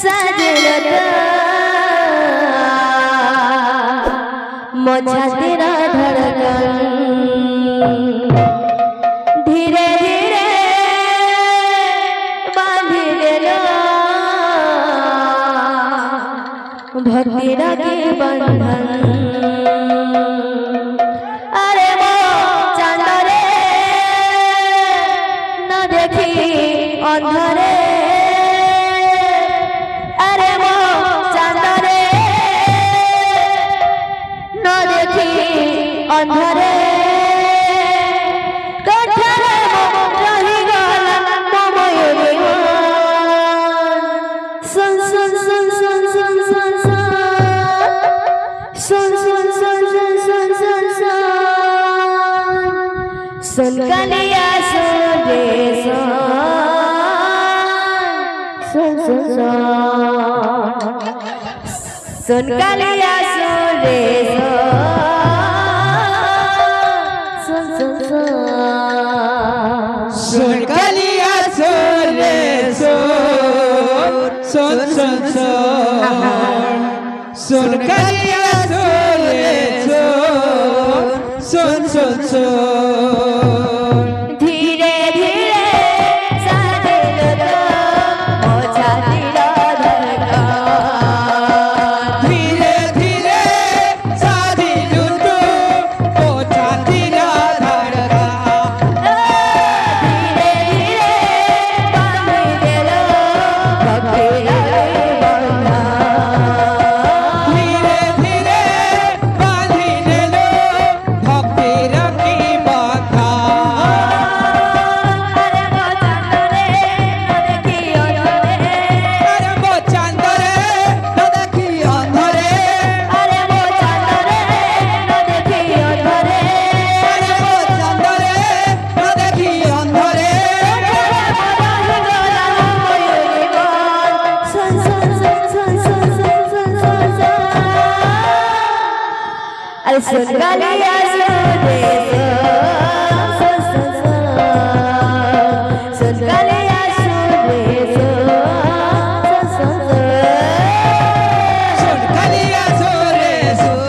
सजलता मोछा तेरा धड़कन धीरे धीरे बांधी लेलो भक्ति के बंधन। अरे वो चांद रे न देखी अंधरे, अरे वो चांद रे न देखी अंधरे सुन कलिया सुन रे सुन सुन सुन कलिया सुन रे सुन सुन सुन कलिया सुन रे सुन सुन सुन कलिया सुन रे सुन सुन धीरे धीरे सजलता मोछा तेरा धड़कन धीरे धीरे सजलता मोछा तेरा धड़कन धीरे धीरे बांधी देलो भक्ति के बंधन धीरे धीरे बांधी लेलो भक्ति की बाधा। अरे वो चांद रे न देखी अंधरे, अरे वो चांद रे न देखी अंधरे, अरे वो चांद रे न देखी अंधरे, अरे वो अरे सुन गलिया सुन रे सुन गलिया सुन रे सुन कलिया सुन रे सुन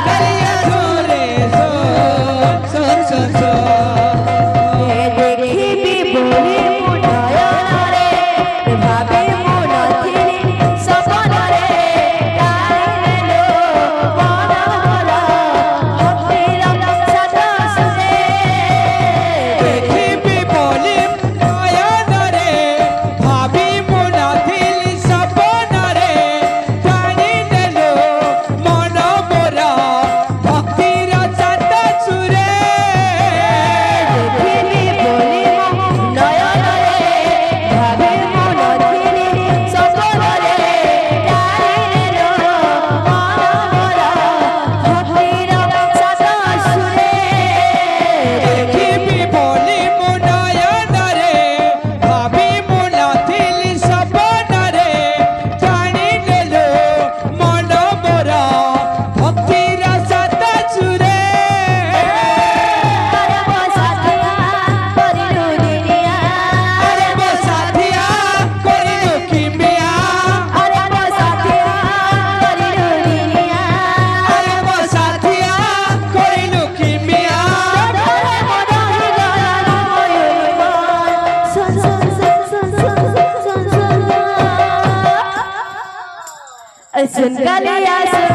कलिया सुन रे सुन देखी भी बोली मुझाया रे भाभी मुनथिनी सपन रे गाई लो बना बना भक्ति रंग सदा सुने देखी भी बोली नयन रे भाभी मुनथिनी सपन रे गाई लो मन मोरा भक्ति रसत सुरे देखी बोली नयन रे भाभी मुनथिनी सपन रे गाई लो बना बना भक्ति रंग सदा सुने देखी भी बोली मुनयन रे भाभी मुनथिनी सपन रे गाई लो मन मोरा भक्ति रसत सुरे अरे वो साथिया परिलु दुनिया, अरे वो साथिया करिलु किमिया, अरे वो साथिया परिलु दुनिया, अरे वो साथिया करिलु किमिया। अरे मोरा ही गाना मयूरी सुन सुन सुन सुन सुन सुन सुन सुन गलिया सुन